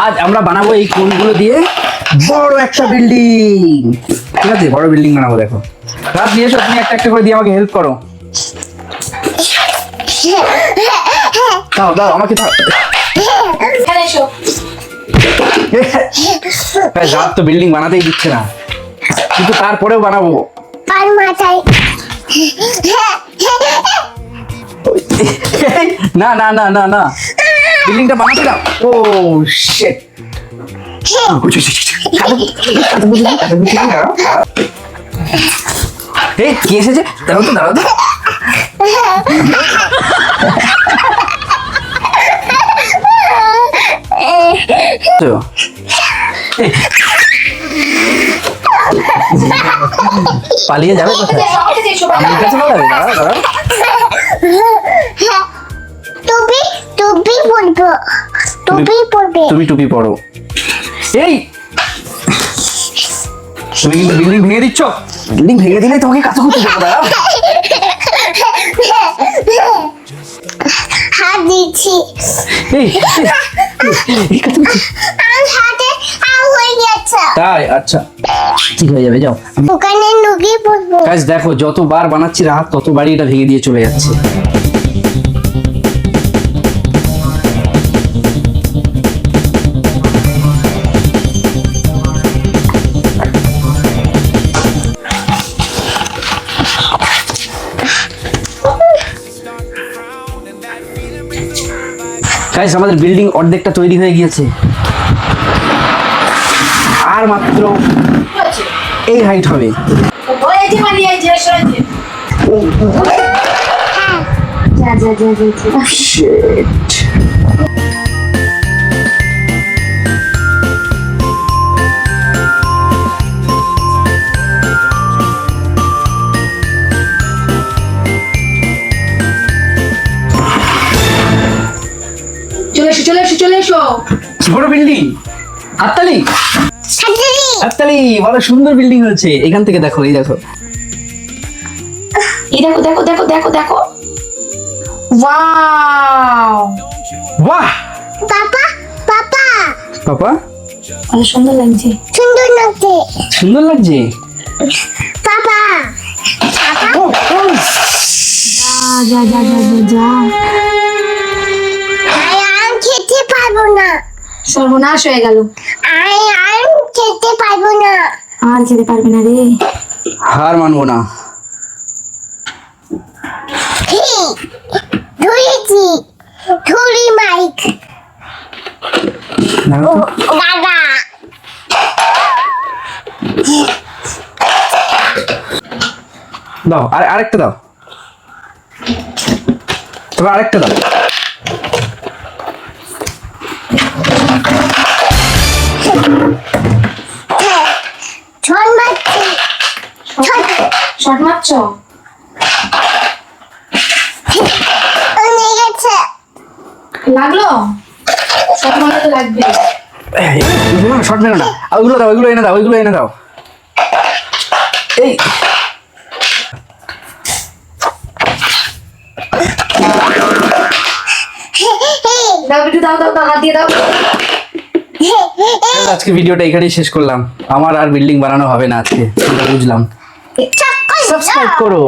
আজ আমরা বানাবো এই কোনগুলো দিয়ে বড় একটা বিল্ডিং। ঠিক আছে, বড় বিল্ডিং বানাবো। দেখো রাত দিয়ে এসো, তুমি একটা একটা করে দিয়ে আমাকে হেল্প করো। দাও দাও আমাকে দাও। রাত তো বিল্ডিং বানাতেই দিচ্ছে না, কিন্তু তারপরেও বানাবো। না না না না না, বিল্ডিংটা বানাতে দাও। ও শিট, এই কি এসেছে? দাঁড়াও তো, দাঁড়াও তো। পালিয়ে যাবে কোথায়? আমার কাছে পালাবে? দাঁড়াও দাঁড়াও। তুমি টুপি পরো। এই তুমি কিন্তু বিল্ডিং ভেঙে দিচ্ছ। বিল্ডিং ভেঙে দিলে তোমাকে কাজ করতে দেবো। দাঁড়াও, হাত দিচ্ছি। তাই আচ্ছা, ঠিক হয়ে যাবে, যাও। ওখানে নুকি পড়বো। গাইস দেখো, যতবার বানাচ্ছি রাত ততবারই এটা ভেঙে দিয়ে চলে যাচ্ছে। গাইস আমাদের বিল্ডিং অর্ধেকটা তৈরি হয়ে গিয়েছে, আর মাত্র এই হাইট হবে। Shit. চলে এসো। বড় বিল্ডিং, হাততালি হাততালি। বড় সুন্দর বিল্ডিং হয়েছে। এখান থেকে দেখো, এই দেখো, এই দেখো দেখো দেখো দেখো দেখো। ওয়াও, বাহ। পাপা পাপা পাপা অনেক সুন্দর লাগছে। সুন্দর লাগছে। পাপা ও, ও, যা যা যা যা যা। আম খেতে পারবো না। সর্বনাশ হয়ে গেল। আম খেতে পারবো না। আর খেতে পারবে না রে। হার মানবো না। ধরেছি, ধরি মাইক। দাঁড়াও তো। দাদা দাও, আরেকটা দাও, তবে আরেকটা দাও। ছট মারছি। শর্ট মারছো? অনেক গেছে। লাগলো? শর্ট মারলে তো লাগবে। শর্ট মেরো না, ওইগুলো দাও, ওইগুলো এনে দাও, ওইগুলো এনে দাও। এই দাও একটু, দাও দাও দাও, হাত দিয়ে দাও। আজকে ভিডিওটা এখানেই শেষ করলাম। আমার আর বিল্ডিং বানানো হবে না আজকে, বুঝলাম। সাবস্ক্রাইব করো।